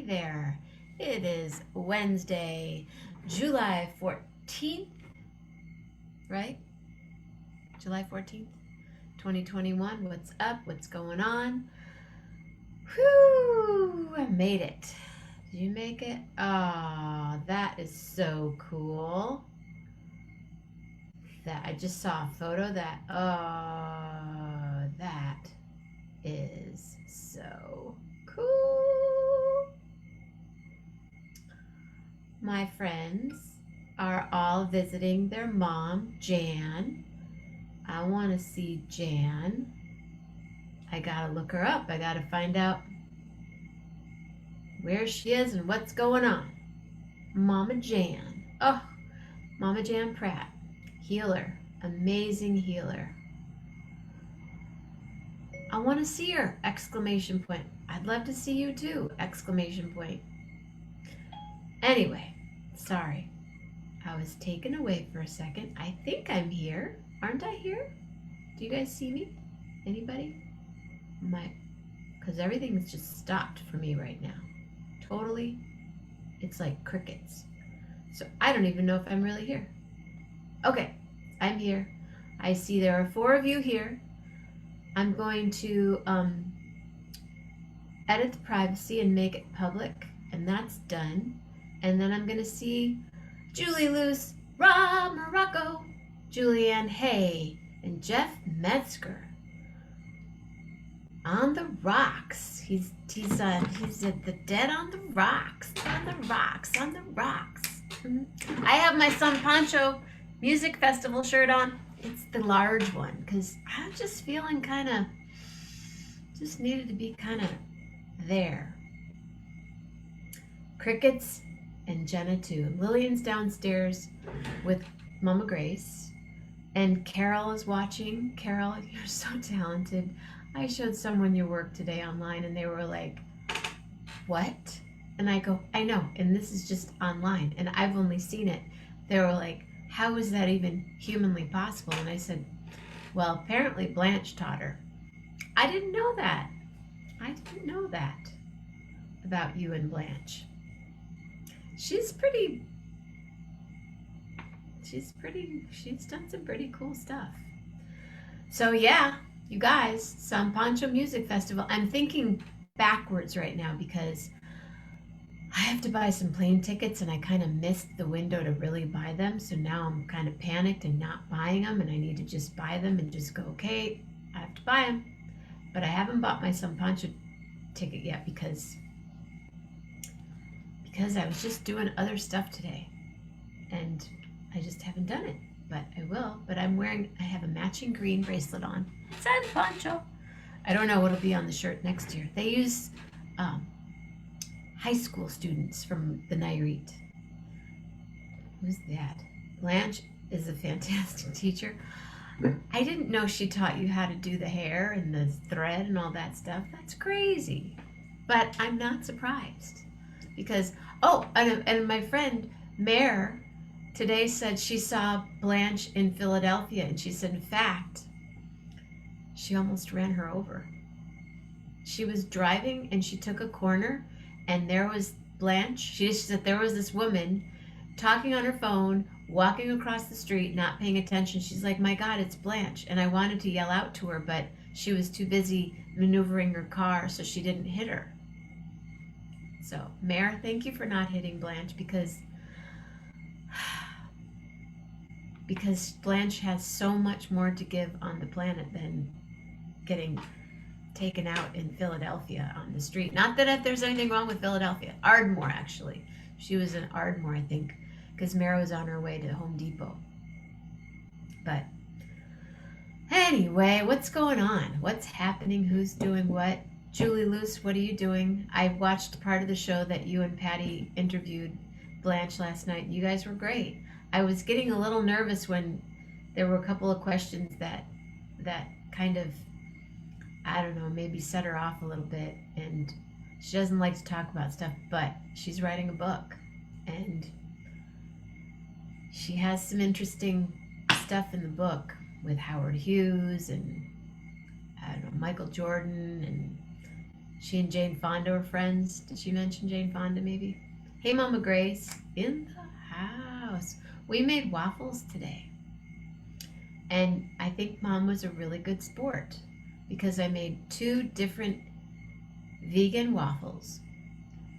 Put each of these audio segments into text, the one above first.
there. It is Wednesday, July 14th, right? July 14th, 2021. What's up? What's going on? Whew, I made it. Did you make it? Oh, that is so cool. That I just saw a photo that, that is so cool. My friends are all visiting their mom, Jan. I want to see Jan. I gotta look her up. I gotta find out where she is and what's going on. Mama Jan. Oh, Mama Jan Pratt. Healer. Amazing healer. I want to see her! Exclamation point. I'd love to see you too! Exclamation point. Anyway, sorry. I was taken away for a second. I think I'm here. Aren't I here? Do you guys see me? Anybody? Because everything's just stopped for me right now. Totally. It's like crickets. So I don't even know if I'm really here. Okay, I'm here. I see there are 4 of you here. I'm going to edit the privacy and make it public, and that's done. And then I'm going to see Julie Luce, Rob Morocco, Julianne Hay, and Jeff Metzger on the rocks. He's at the Dead on the Rocks, on the rocks, on the rocks. I have my San Pancho Music Festival shirt on. It's the large one because I'm just feeling just needed to be kind of there. Crickets and Jenna too. Lillian's downstairs with Mama Grace, and Carol is watching. Carol, you're so talented. I showed someone your work today online and they were like, what? And I go, I know, and this is just online and I've only seen it. They were like, how is that even humanly possible? And I said, well, apparently Blanche taught her. I didn't know that. I didn't know that about you and Blanche. She's done some pretty cool stuff. So yeah, you guys, San Pancho Music Festival. I'm thinking backwards right now because I have to buy some plane tickets and I kind of missed the window to really buy them. So now I'm kind of panicked and not buying them, and I need to just buy them and just go, okay, I have to buy them. But I haven't bought my San Pancho ticket yet because I was just doing other stuff today and I just haven't done it, but I will. But I have a matching green bracelet on. San Pancho. I don't know what'll be on the shirt next year. They use high school students from the Nayarit. Who's that? Blanche is a fantastic teacher. I didn't know she taught you how to do the hair and the thread and all that stuff. That's crazy. But I'm not surprised because, and my friend Mare today said she saw Blanche in Philadelphia, and she said, in fact, she almost ran her over. She was driving and she took a corner, and there was Blanche. She said there was this woman talking on her phone, walking across the street, not paying attention. She's like, my God, it's Blanche. And I wanted to yell out to her, but she was too busy maneuvering her car, so she didn't hit her. So, Mare, thank you for not hitting Blanche because Blanche has so much more to give on the planet than getting taken out in Philadelphia on the street. Not that there's anything wrong with Philadelphia. Ardmore, actually. She was in Ardmore, I think, because Mara was on her way to Home Depot. But anyway, what's going on? What's happening? Who's doing what? Julie Luce, what are you doing? I watched part of the show that you and Patti interviewed Blanche last night. You guys were great. I was getting a little nervous when there were a couple of questions that kind of, I don't know, maybe set her off a little bit. And she doesn't like to talk about stuff, but she's writing a book. And she has some interesting stuff in the book with Howard Hughes and, I don't know, Michael Jordan. And She and Jane Fonda were friends. Did she mention Jane Fonda maybe? Hey, Mama Grace. In the house. We made waffles today. And I think Mom was a really good sport because I made 2 different vegan waffles.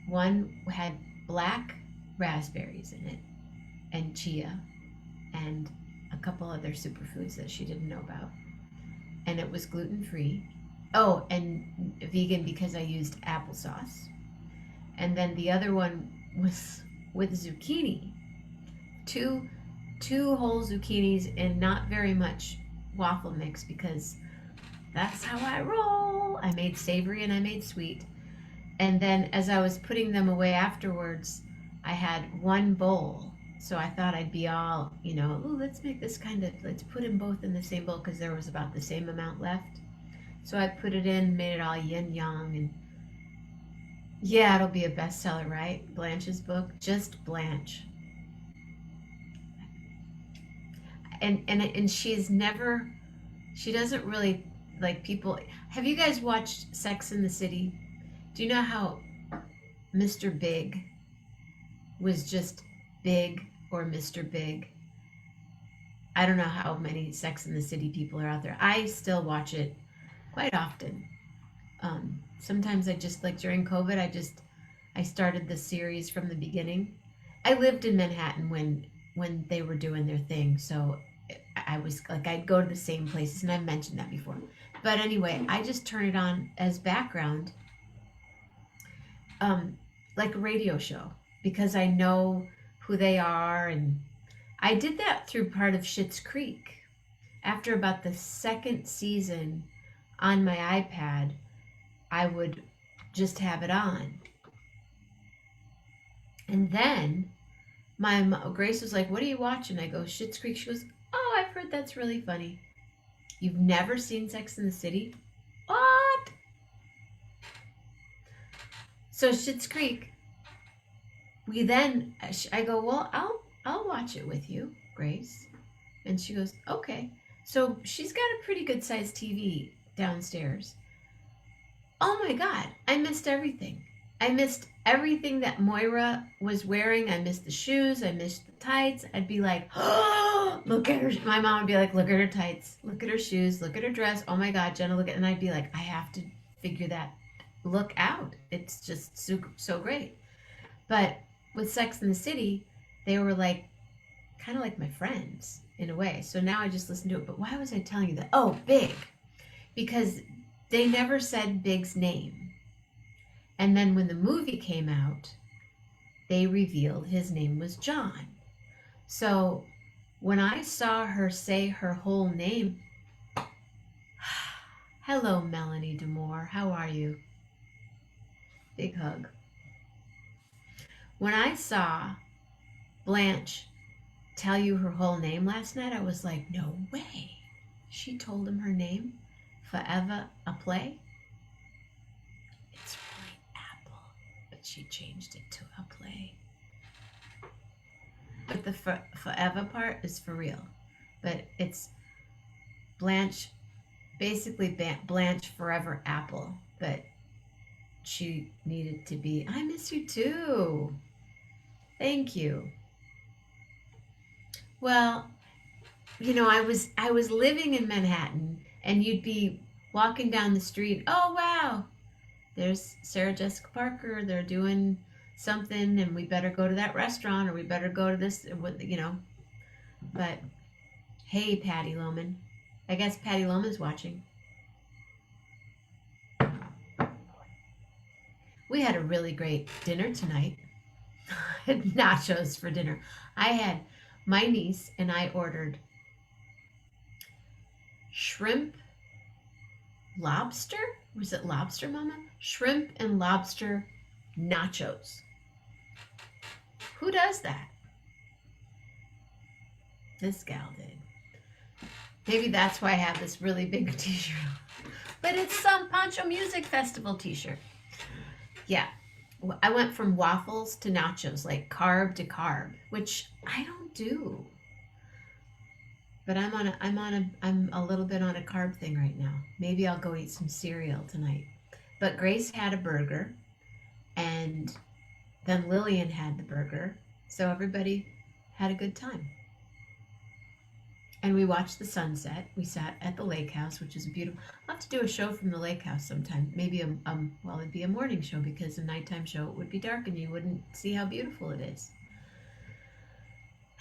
One had black raspberries in it and chia and a couple other superfoods that she didn't know about. And it was gluten-free. Oh, and vegan because I used applesauce. And then the other one was with zucchini. Two whole zucchinis and not very much waffle mix because that's how I roll. I made savory and I made sweet. And then as I was putting them away afterwards, I had 1 bowl. So I thought I'd be all, let's make this let's put them both in the same bowl because there was about the same amount left. So I put it in, made it all yin yang, and yeah, it'll be a bestseller, right? Blanche's book, Just Blanche. And she doesn't really like people. Have you guys watched Sex in the City? Do you know how Mr. Big was just Big or Mr. Big? I don't know how many Sex in the City people are out there. I still watch it quite often. Sometimes I just, like during COVID, I started the series from the beginning. I lived in Manhattan when they were doing their thing, so I was like, I'd go to the same places, and I've mentioned that before. But anyway, I just turn it on as background, like a radio show, because I know who they are, and I did that through part of Schitt's Creek. After about the 2nd season on my iPad, I would just have it on. And then Grace was like, "What are you watching?" I go, "Schitt's Creek." She goes, "Oh, I've heard that's really funny." You've never seen Sex in the City? What? So Schitt's Creek. I go, "Well, I'll watch it with you, Grace." And she goes, "Okay." So she's got a pretty good sized TV downstairs. Oh my God, I missed everything. I missed everything that Moira was wearing. I missed the shoes. I missed the tights. I'd be like, "Oh, look at her." My mom would be like, "Look at her tights. Look at her shoes. Look at her dress. Oh my God, Jenna, look at," and I'd be like, "I have to figure that look out. It's just so great." But with Sex in the City, they were like, kind of like my friends in a way. So now I just listen to it. But why was I telling you that? Oh, Big. Because they never said Big's name. And then when the movie came out, they revealed his name was John. So when I saw her say her whole name, hello, Melanie Demore, how are you? Big hug. When I saw Blanche tell you her whole name last night, I was like, no way. She told him her name? Forever a play? It's really Apple, but she changed it to a play. But the forever part is for real. But it's Blanche, basically Blanche Forever Apple, but she needed to be, I miss you too. Thank you. Well, I was living in Manhattan, and you'd be walking down the street. Oh, wow, there's Sarah Jessica Parker. They're doing something, and we better go to that restaurant, or we better go to this, But, hey, Patty Loman. I guess Patty Loman's watching. We had a really great dinner tonight. Nachos for dinner. My niece and I ordered shrimp lobster. Was it lobster, Mama? Shrimp and lobster nachos. Who does that? This gal did. Maybe that's why I have this really big t-shirt. But it's some Pancho Music Festival t-shirt. Yeah. I went from waffles to nachos, like carb to carb, which I don't do. But I'm a little bit on a carb thing right now. Maybe I'll go eat some cereal tonight. But Grace had a burger, and then Lillian had the burger. So everybody had a good time. And we watched the sunset. We sat at the lake house, which is beautiful. I'll have to do a show from the lake house sometime. Maybe well, it'd be a morning show, because a nighttime show it would be dark and you wouldn't see how beautiful it is.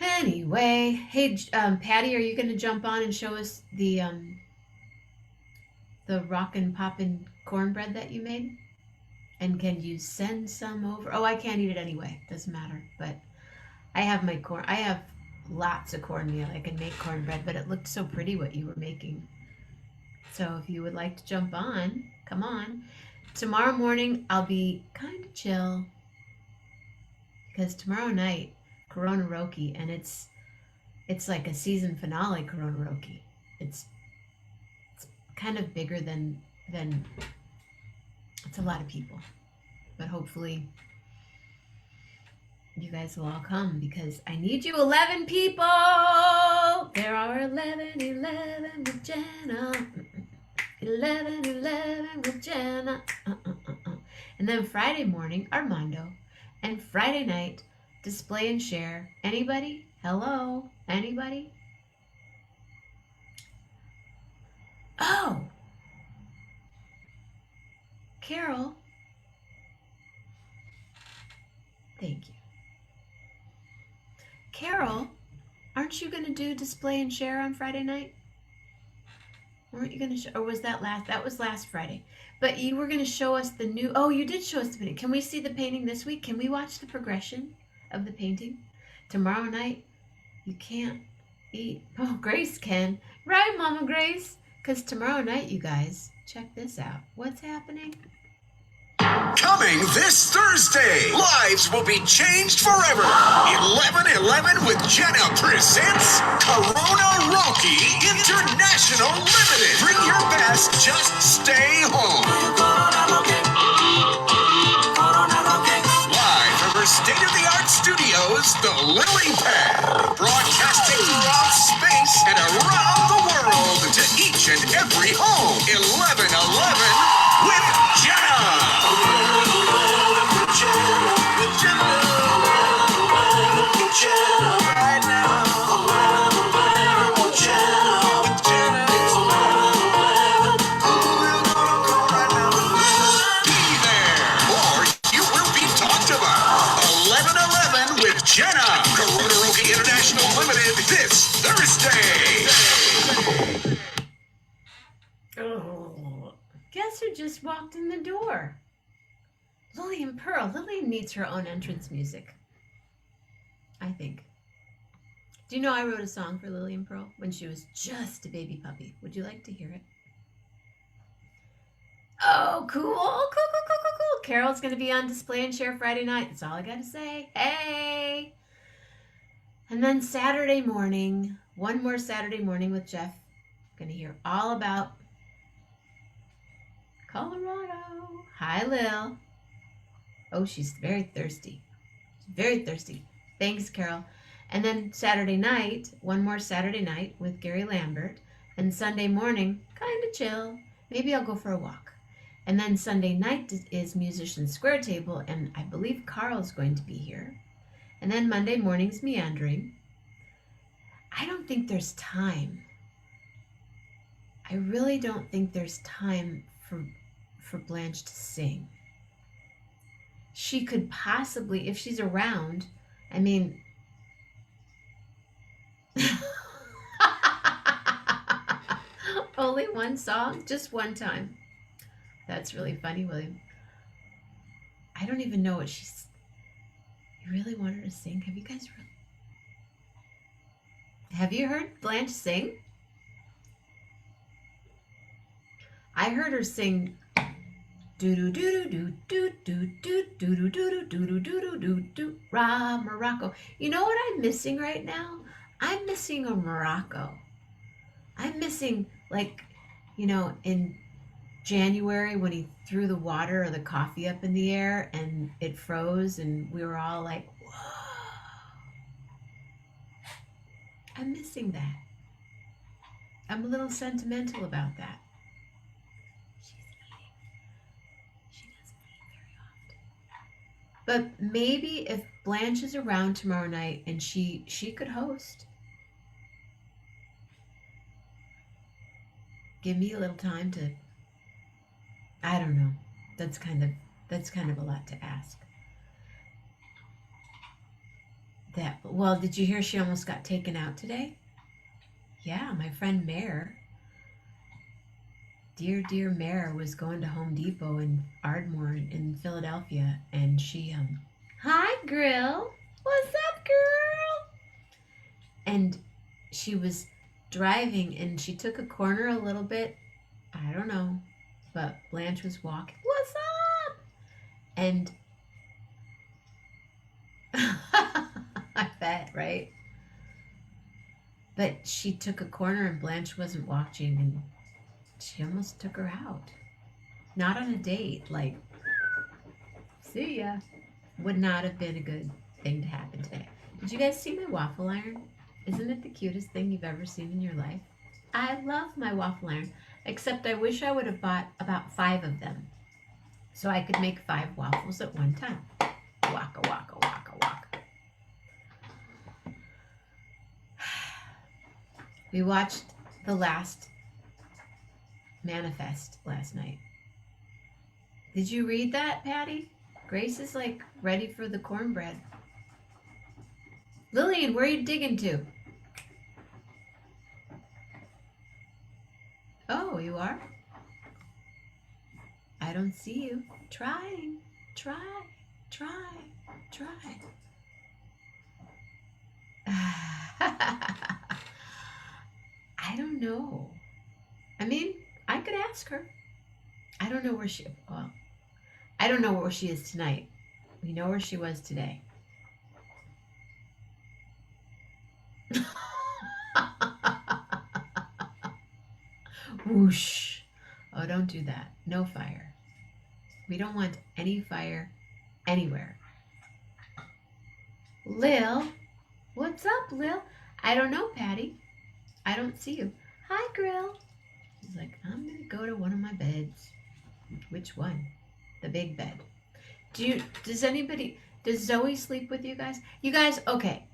Anyway, hey, Patti, are you going to jump on and show us the rockin' poppin' cornbread that you made? And can you send some over? Oh, I can't eat it anyway. Doesn't matter. But I have my corn. I have lots of cornmeal. I can make cornbread, but it looked so pretty what you were making. So if you would like to jump on, come on. Tomorrow morning I'll be kind of chill, because tomorrow night Corona Roki, and it's like a season finale Corona Roki. It's kind of bigger than it's a lot of people, but hopefully you guys will all come, because I need you 11 people. There are 11 with Jenna. 11 with Jenna. And then Friday morning, Armando. And Friday night, display and share. Anybody? Hello? Anybody? Oh! Carol. Thank you. Carol, aren't you going to do display and share on Friday night? Weren't you going to show, or was that was last Friday? But you were going to show us the new, oh, you did show us the painting. Can we see the painting this week? Can we watch the progression of the painting? Tomorrow night, you can't eat. Oh, Grace can. Right, Mama Grace? Because tomorrow night, you guys, check this out. What's happening? Coming this Thursday, lives will be changed forever. 11/11 with Jenna presents Corona Roki International Limited. Bring your best, just stay home. Live from her state-of-the-art studios, the Lily Pad, broadcasting throughout space and around the world to each and every home. 11/11 with Jenna. Jenna, Corona Roki International Limited, this Thursday. Oh, guess who just walked in the door? Lillian Pearl. Lillian needs her own entrance music, I think. Do you know I wrote a song for Lillian Pearl when she was just a baby puppy? Would you like to hear it? Oh, cool. Carol's going to be on display and share Friday night. That's all I got to say. Hey! And then Saturday morning, one more Saturday morning with Jeff. Going to hear all about Colorado. Hi, Lil. Oh, she's very thirsty. She's very thirsty. Thanks, Carol. And then Saturday night, one more Saturday night with Gary Lambert. And Sunday morning, kind of chill. Maybe I'll go for a walk. And then Sunday night is Musician Square Table, and I believe Carl's going to be here. And then Monday morning's Meandering. I don't think there's time. I really don't think there's time for Blanche to sing. She could possibly, if she's around, I mean... Only one song? Just one time. That's really funny, William. I don't even know what she's... You really want her to sing? Have you guys really... Have you heard Blanche sing? I heard her sing do do do do do do do do do do do do do do do Ra Morocco. You know what I'm missing right now? I'm missing a Morocco. I'm missing, like, you know, in January when he threw the water or the coffee up in the air and it froze and we were all like, whoa. I'm missing that. I'm a little sentimental about that. But maybe if Blanche is around tomorrow night and she could host. Give me a little time to, I don't know. That's kind of a lot to ask. Well, did you hear she almost got taken out today? Yeah, my friend Mare, dear Mare, was going to Home Depot in Ardmore in Philadelphia, and she hi Grill, what's up, girl? And she was driving, and she took a corner a little bit. I don't know, but Blanche was walking. What's up? And I bet, right? But she took a corner and Blanche wasn't watching, and she almost took her out. Not on a date, like, see ya. Would not have been a good thing to happen today. Did you guys see my waffle iron? Isn't it the cutest thing you've ever seen in your life? I love my waffle iron, except I wish I would have bought about 5 of them so I could make 5 waffles at one time. Waka, waka, waka, waka. We watched the last Manifest last night. Did you read that, Patty? Grace is like ready for the cornbread. Lillian, where are you digging to? Oh, you are? I don't see you. Try. I don't know. I mean, I could ask her. I don't know where I don't know where she is tonight. We know where she was today. Whoosh. Oh, don't do that. No fire. We don't want any fire anywhere. Lil, what's up, Lil? I don't know, Patty. I don't see you. Hi, Grill. He's like, I'm gonna go to one of my beds. Which one? The big bed. Does Zoe sleep with you guys? You guys, okay.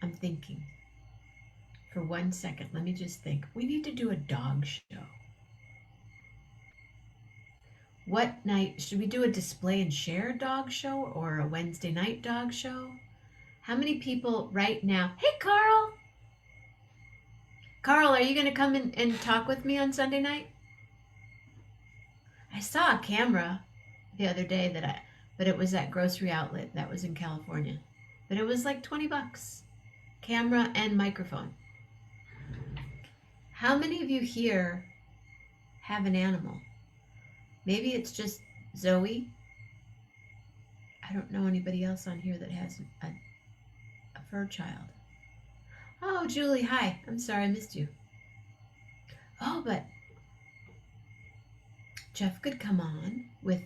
I'm thinking. For 1 second, let me just think. We need to do a dog show. What night? Should we do a display and share dog show or a Wednesday night dog show? How many people right now? Hey, Carl! Carl, are you going to come in and talk with me on Sunday night? I saw a camera the other day but it was at Grocery Outlet. That was in California. But it was like $20. Camera and microphone. How many of you here have an animal? Maybe it's just Zoe. I don't know anybody else on here that has a fur child. Oh, Julie, hi. I'm sorry I missed you. Oh, but Jeff could come on with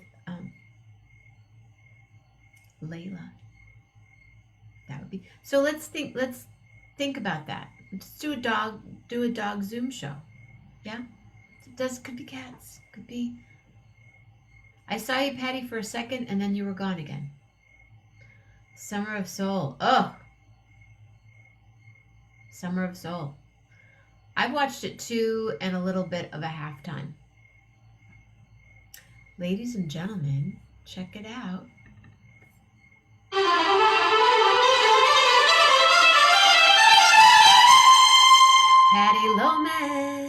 Layla. That would be so. Let's think about that. Let's do a dog Zoom show. Yeah, could be cats. Could be. I saw you, Patty, for a second, and then you were gone again. Summer of Soul. Oh, Summer of Soul. I've watched it 2 and a little bit of a halftime. Ladies and gentlemen, check it out. Patty Loman.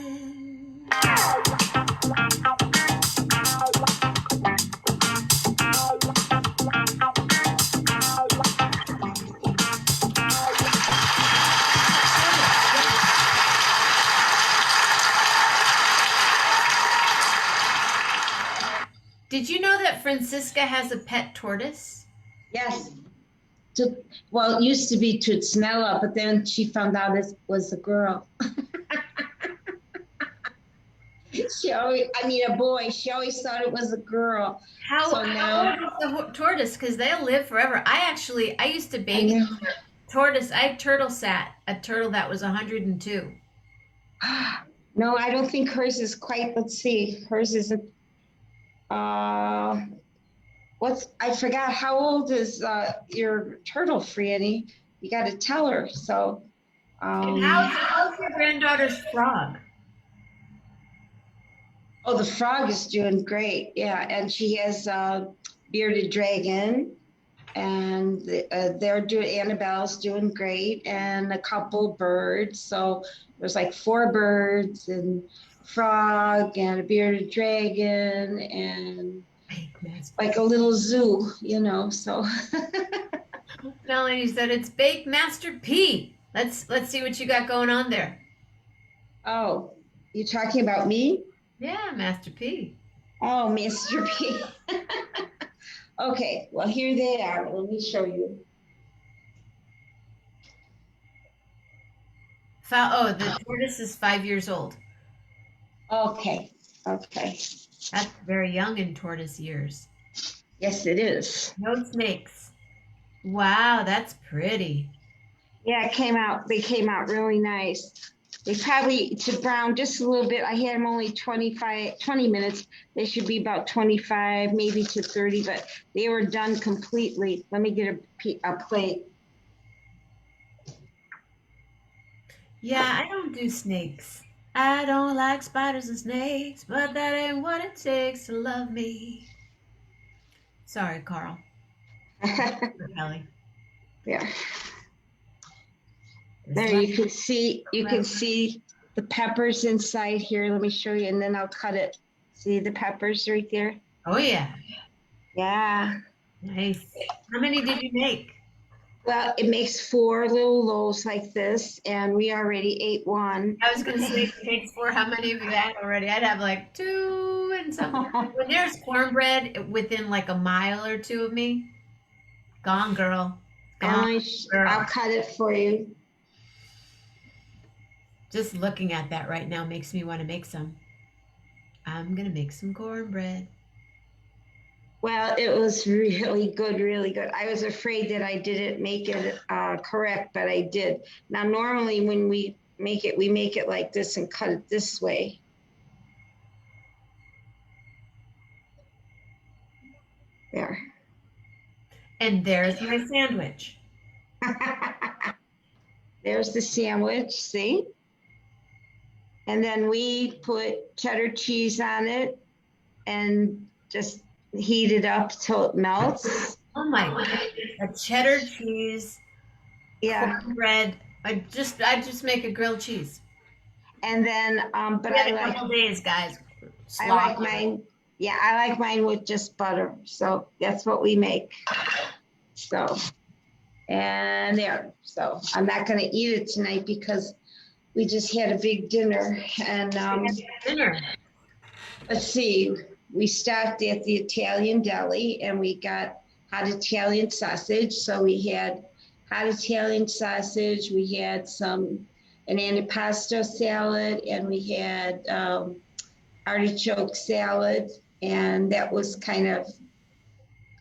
Did you know that Francisca has a pet tortoise? Yes. Well, it used to be Tutsnella, but then she found out it was a girl. A boy. She always thought it was a girl. How old is the tortoise? Because they'll live forever. I used to baby tortoise. I turtle sat a turtle that was 102. No, I don't think hers is quite, let's see, hers isn't, I forgot, how old is your turtle, Franny? You got to tell her. So, And um, how's your granddaughter's frog? oh, the frog is doing great. Yeah, and she has bearded dragon, and they're doing. Annabelle's doing great, and a couple birds. So there's like 4 birds and frog and a bearded dragon and like a little zoo, So Melanie said it's Baked Master P. Let's see what you got going on there. oh, you talking about me? Yeah, Master P. Oh, Mr. P. Okay, well, here they are. Let me show you. Oh, the tortoise is 5 years old. Okay. That's very young in tortoise years. Yes, it is. No snakes. Wow, that's pretty. Yeah, they came out really nice. They probably to brown just a little bit. I had them only 20 minutes. They should be about 25, maybe to 30, but they were done completely. Let me get a plate. Yeah, I don't do snakes. I don't like spiders and snakes, but that ain't what it takes to love me. Sorry, Carl. Kelly. Yeah. There you can see the peppers inside here. Let me show you, and then I'll cut it. See the peppers right there? Oh yeah. Yeah. Nice. How many did you make? Well, it makes 4 little loaves like this, and we already ate one. I was gonna say it takes 4. How many have you had already? I'd have like 2 and something. When there's cornbread within like a mile or 2 of me, gone girl. Gone girl. I'll cut it for you. Just looking at that right now makes me want to make some. I'm gonna make some cornbread. Well, it was really good, really good. I was afraid that I didn't make it correct, but I did. Now, normally when we make it like this and cut it this way. There. And there's my sandwich. There's the sandwich, see? And then we put cheddar cheese on it and just heat it up till it melts. Oh my God. A cheddar cheese, cornbread. I just make a grilled cheese. And then, but I like a couple days, guys. I like mine. Yeah, I like mine with just butter. So that's what we make. So, and there. So I'm not going to eat it tonight because we just had a big dinner. And let's see. We stopped at the Italian deli and we got hot Italian sausage. So we had hot Italian sausage. We had an antipasto salad, and we had artichoke salad. And that was kind of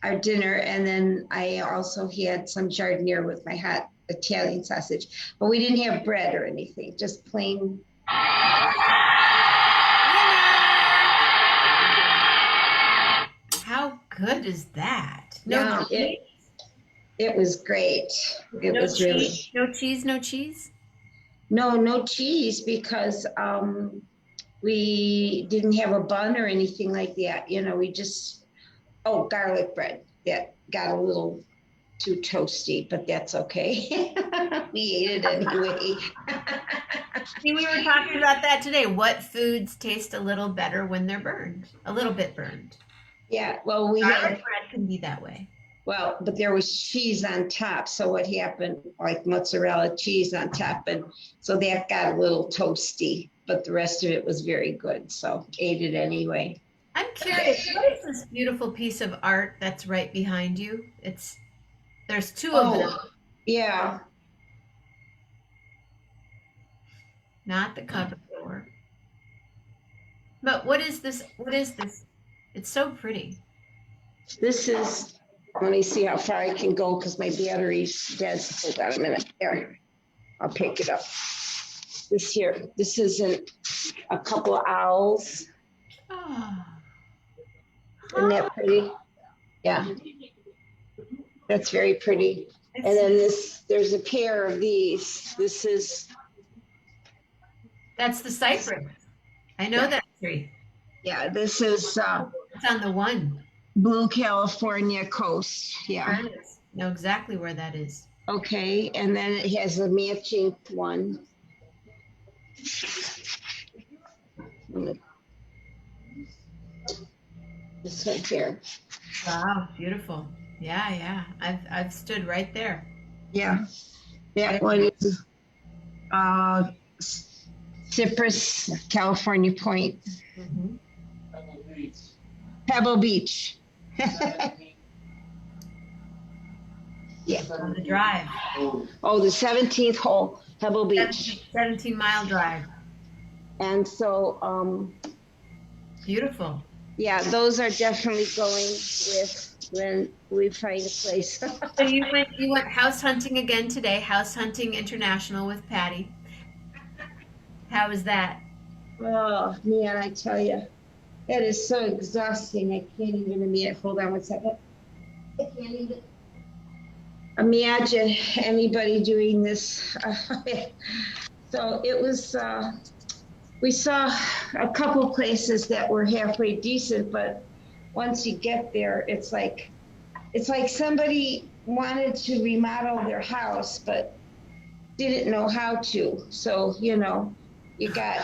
our dinner. And then I also had some giardiniera with my hot Italian sausage. But we didn't have bread or anything, just plain. How good is that? No, it was great. It was cheese, really no cheese, no cheese. No cheese because we didn't have a bun or anything like that. We just garlic bread that got a little too toasty, but that's okay. We ate it anyway. See, we were talking about that today. What foods taste a little better when they're burned? A little bit burned. Yeah, well, garlic bread can be that way. Well, but there was cheese on top. So what happened, like mozzarella cheese on top. And so that got a little toasty, but the rest of it was very good. So ate it anyway. I'm curious, what is this beautiful piece of art that's right behind you? There's 2 of them. Yeah. Not the cupboard door. But what is this? What is this? It's so pretty. This is, let me see how far I can go because my battery's dead. Hold on a minute. There, I'll pick it up. This is a couple of owls. Oh. Isn't that pretty? Yeah, that's very pretty. And then there's a pair of these. That's the cypress. I know that tree. Yeah, this is It's on the one. Blue California coast. Yeah. Know exactly where that is. Okay, and then it has a matching one. This one here. Wow, beautiful. Yeah. I've stood right there. Yeah, that one is Cypress, California Point. Mm-hmm. Pebble Beach. Yeah. On the drive. Oh, the 17th hole, Pebble Beach. 17-mile drive. And so, Beautiful. yeah, those are definitely going with when we find a place. So you went house hunting again today, house hunting international with Patti. How was that? Oh, man, I tell you, that is so exhausting. I can't even hold on one second. I can't even imagine anybody doing this. So it was, we saw a couple places that were halfway decent, but once you get there, it's like somebody wanted to remodel their house, but didn't know how to. So, you got.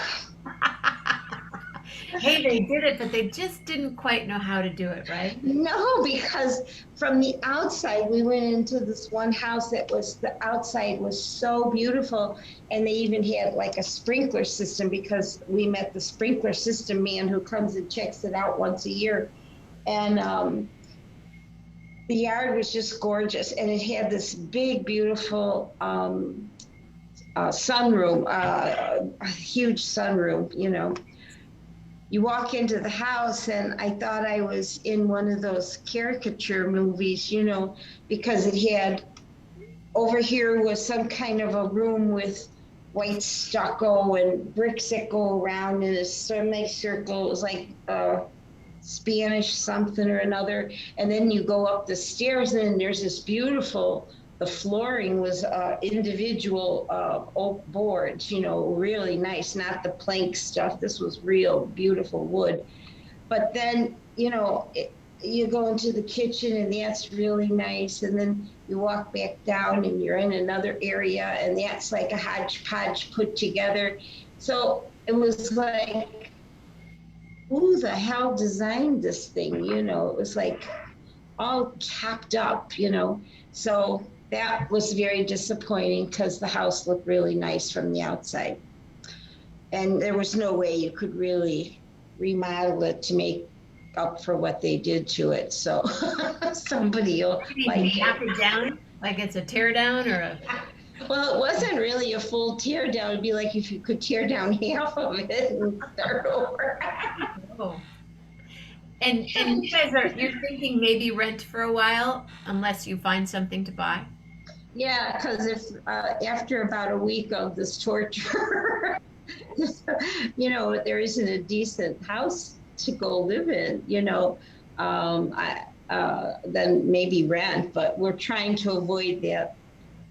Hey, they did it, but they just didn't quite know how to do it, right? No, because from the outside, we went into this one house the outside was so beautiful. And they even had like a sprinkler system because we met the sprinkler system man who comes and checks it out once a year. And the yard was just gorgeous. And it had this big, beautiful sunroom, a huge sunroom, You walk into the house and I thought I was in one of those caricature movies, because it had, over here was some kind of a room with white stucco and bricks that go around in a semicircle. It was like Spanish something or another. And then you go up the stairs and there's this beautiful, the flooring was individual oak boards, really nice, not the plank stuff. This was real beautiful wood. But then, you go into the kitchen and that's really nice. And then you walk back down and you're in another area and that's like a hodgepodge put together. So it was like, who the hell designed this thing? It was like all chopped up, So that was very disappointing because the house looked really nice from the outside. And there was no way you could really remodel it to make up for what they did to it. So somebody will knock it down like it's a tear down or a. Well, it wasn't really a full tear down. It'd be like if you could tear down half of it and start over. Oh. And you guys you're thinking maybe rent for a while unless you find something to buy? Yeah, because if after about a week of this torture, there isn't a decent house to go live in, then maybe rent, but we're trying to avoid that.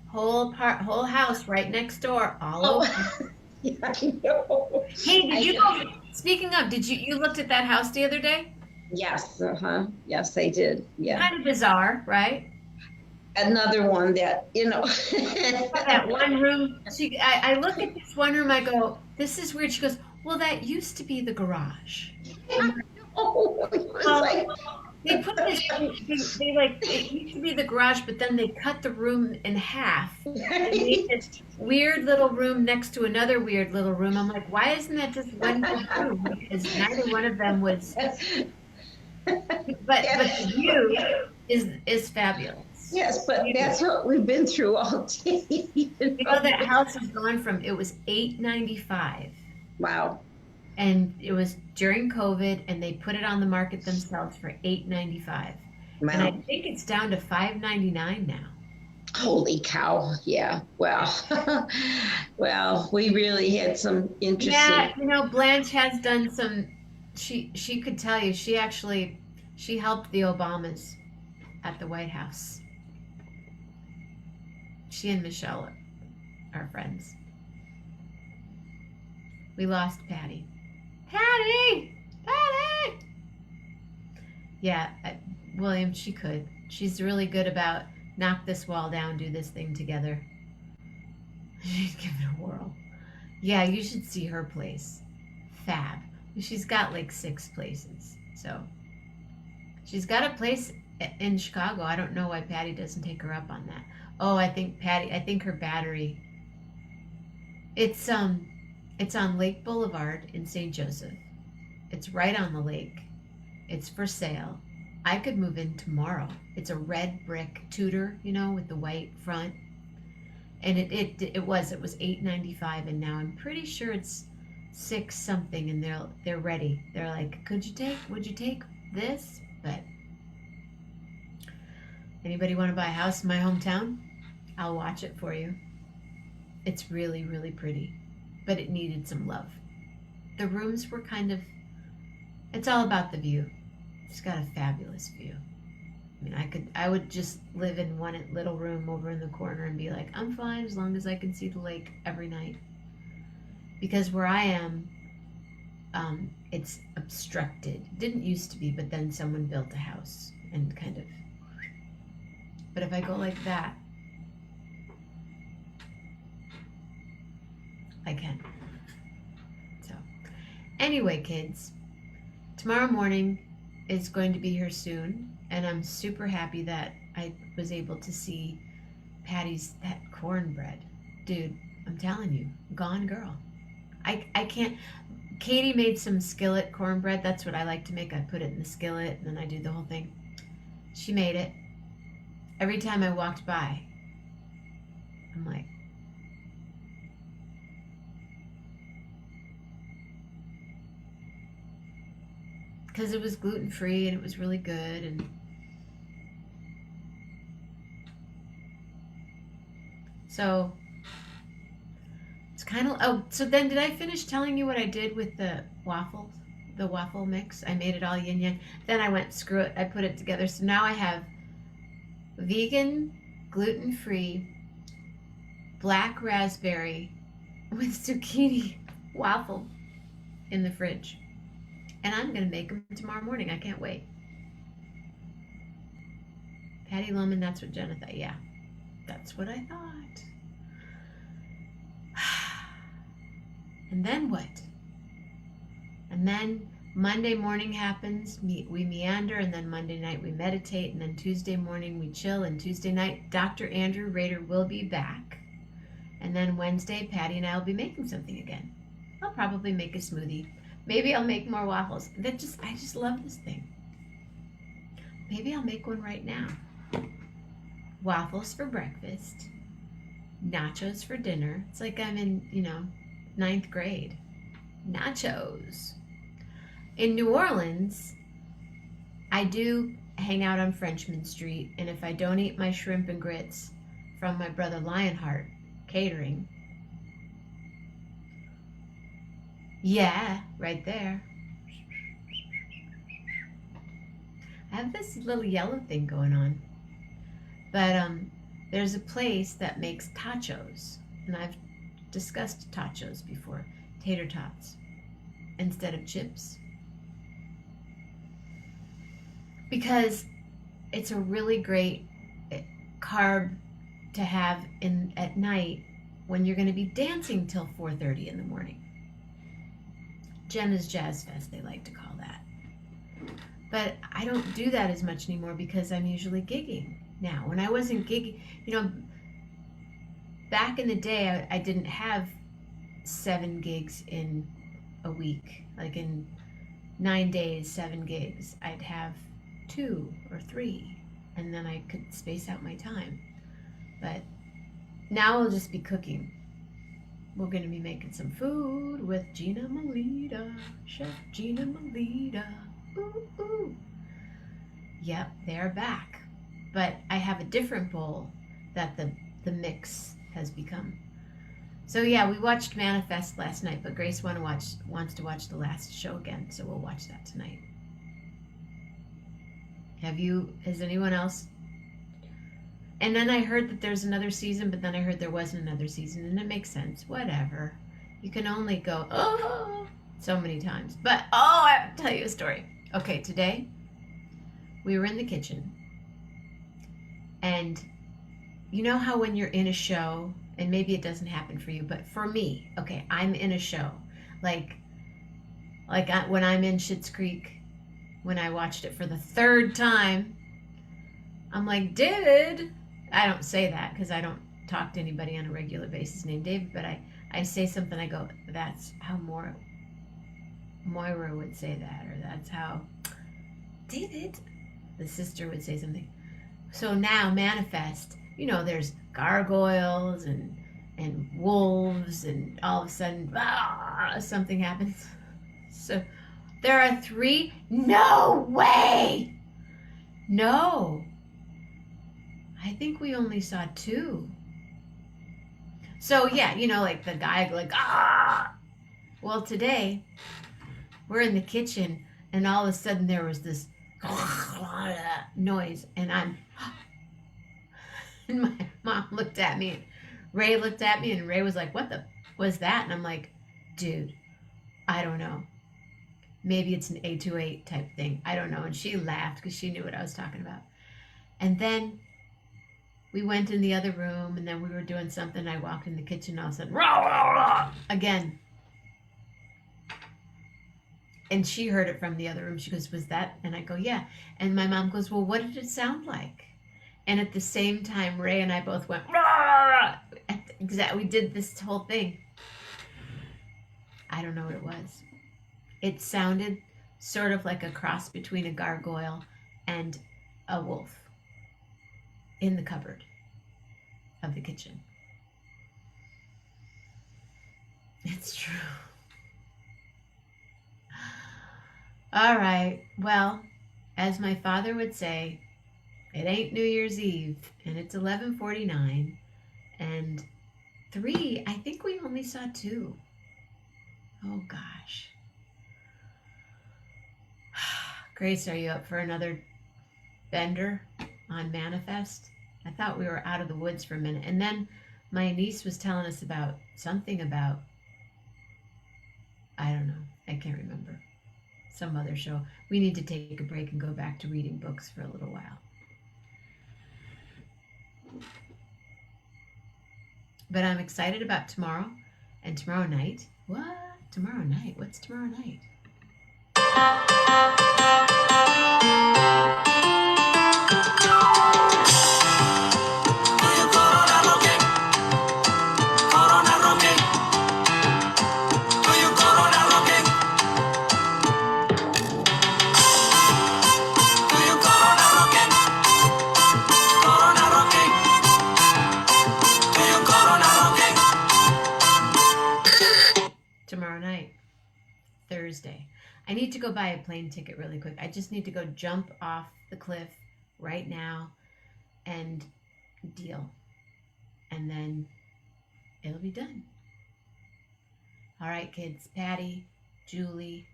Whole house right next door, all over. Yeah, I know. Hey, speaking of, you looked at that house the other day? Yes, yes, I did. Yeah. Kind of bizarre, right? Another one that, That one room. I look at this one room, I go, this is weird. She goes, well, that used to be the garage. They put this, it used to be the garage, but then they cut the room in half. And made this weird little room next to another weird little room. I'm like, why isn't that just one big room? Because neither one of them was. But the view is fabulous. Yes, but that's what we've been through all day. That house has gone from, it was $895. Wow. And it was during COVID, and they put it on the market themselves for $895. Wow. And I think it's down to $599 now. Holy cow. Yeah. Well, well, we really had some Yeah, interesting. you know, Blanche has done some. She could tell you. She helped the Obamas at the White House. She and Michelle are friends. We lost Patty. Patty! Patty! Yeah, William, she could. She's really good about knock this wall down, do this thing together. She'd give it a whirl. Yeah, you should see her place. Fab. She's got like 6 places. So she's got a place in Chicago. I don't know why Patty doesn't take her up on that. Oh, I think her battery. It's on Lake Boulevard in St. Joseph. It's right on the lake. It's for sale. I could move in tomorrow. It's a red brick Tudor, you know, with the white front. And it was $8.95, and now I'm pretty sure it's 6 something, and they're ready. They're like, would you take this? But anybody want to buy a house in my hometown? I'll watch it for you. It's really, really pretty, but it needed some love. The rooms were it's all about the view. It's got a fabulous view. I mean, I would just live in one little room over in the corner and be like, I'm fine as long as I can see the lake every night. Because where I am, it's obstructed. Didn't used to be, but then someone built a house and kind of. But if I go like that, I can. So, anyway, kids, tomorrow morning is going to be here soon. And I'm super happy that I was able to see Patty's that cornbread. Dude, I'm telling you, gone girl. I can't. Katie made some skillet cornbread. That's what I like to make. I put it in the skillet and then I do the whole thing. She made it. Every time I walked by, I'm like, because it was gluten-free and it was really good. And so it's kind of, oh, so then did I finish telling you what I did with the waffle mix? I made it all yin yang. Then I went, screw it, I put it together. So now I have vegan, gluten-free, black raspberry with zucchini waffle in the fridge. And I'm going to make them tomorrow morning. I can't wait. Patty Loman, that's what Jenna thought. Yeah, that's what I thought. And then what? And then Monday morning happens. We meander, and then Monday night we meditate, and then Tuesday morning we chill, and Tuesday night Dr. Andrew Rader will be back. And then Wednesday, Patty and I will be making something again. I'll probably make a smoothie. Maybe I'll make more waffles. I just love this thing. Maybe I'll make one right now. Waffles for breakfast. Nachos for dinner. It's like I'm in, 9th grade. Nachos. In New Orleans, I do hang out on Frenchman Street, and if I don't eat my shrimp and grits from my brother Lionheart Catering, yeah, right there. I have this little yellow thing going on. But there's a place that makes tachos. And I've discussed tachos before. Tater tots instead of chips. Because it's a really great carb to have at night when you're going to be dancing till 4:30 in the morning. Jenna's Jazz Fest, they like to call that. But I don't do that as much anymore because I'm usually gigging now. When I wasn't gigging, back in the day, I didn't have 7 gigs in a week. Like in 9 days, 7 gigs. I'd have 2 or 3, and then I could space out my time. But now I'll just be cooking. We're going to be making some food with Jenna Mammina, Chef Jenna Mammina. Ooh, ooh. Yep, they're back. But I have a different bowl that the mix has become. So yeah, we watched Manifest last night, but Grace wants to watch the last show again, so we'll watch that tonight. Has anyone else? And then I heard that there's another season, but then I heard there wasn't another season, and it makes sense. Whatever. You can only go, oh, so many times. But, I have to tell you a story. Okay, today we were in the kitchen, and you know how when you're in a show, and maybe it doesn't happen for you, but for me, okay, I'm in a show. Like when I'm in Schitt's Creek, when I watched it for the third time, I'm like, David. I don't say that because I don't talk to anybody on a regular basis named David, but I say something, I go, that's how Moira would say that, or that's how David, the sister, would say something. So now Manifest, there's gargoyles and wolves, and all of a sudden something happens. So there are 3. No way. No, I think we only saw 2. So yeah, like the guy like well, today we're in the kitchen, and all of a sudden there was this noise, and and my mom looked at me, and Ray looked at me, and Ray was like, what the was that? And I'm like, dude, I don't know. Maybe it's an 828 type thing. I don't know. And she laughed because she knew what I was talking about. And then we went in the other room, and then we were doing something. I walked in the kitchen, all of a sudden, rah, rah, rah, again. And she heard it from the other room. She goes, was that? And I go, yeah. And my mom goes, well, what did it sound like? And at the same time, Ray and I both went, rah, rah, rah. We did this whole thing. I don't know what it was. It sounded sort of like a cross between a gargoyle and a wolf in the cupboard of the kitchen. It's true. All right. Well, as my father would say, it ain't New Year's Eve, and it's 11:49, and 3. I think we only saw 2. Oh gosh. Grace, are you up for another bender on Manifest? I thought we were out of the woods for a minute, and then my niece was telling us about something about, I don't know, I can't remember, some other show. We need to take a break and go back to reading books for a little while. But I'm excited about tomorrow and tomorrow night. What? Tomorrow night? What's tomorrow night? Tomorrow night, Thursday. I need to go buy a plane ticket really quick. I just need to go jump off the cliff right now and deal. And then it'll be done. All right, kids. Patti, Julie,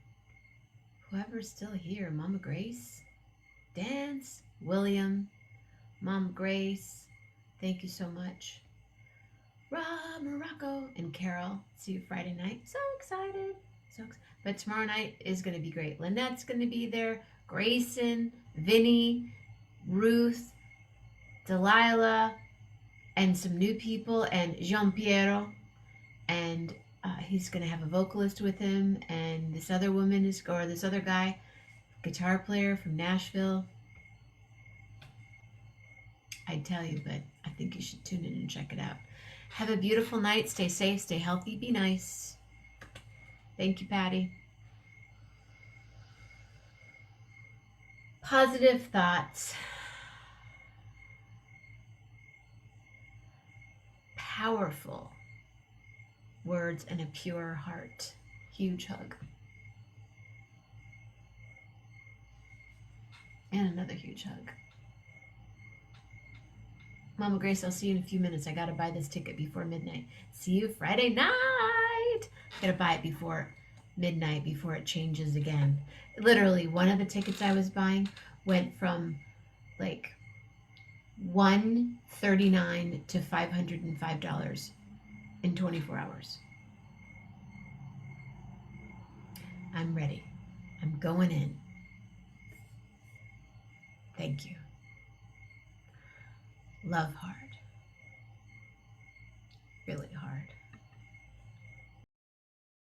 whoever's still here, Mama Grace, Dance, William, Mama Grace, thank you so much. Rob, Morocco, and Carol. See you Friday night. So excited. But tomorrow night is going to be great. Lynette's going to be there. Grayson, Vinny, Ruth, Delilah, and some new people, and Jean-Pierre. And he's going to have a vocalist with him. And this other woman this other guy, guitar player from Nashville. I'd tell you, but I think you should tune in and check it out. Have a beautiful night. Stay safe, stay healthy, be nice. Thank you, Patti. Positive thoughts. Powerful words and a pure heart. Huge hug. And another huge hug. Mama Grace, I'll see you in a few minutes. I gotta buy this ticket before midnight. See you Friday night. Gotta buy it before midnight before it changes again. Literally, one of the tickets I was buying went from like $139 to $505 in 24 hours. I'm ready. I'm going in. Thank you. Love heart.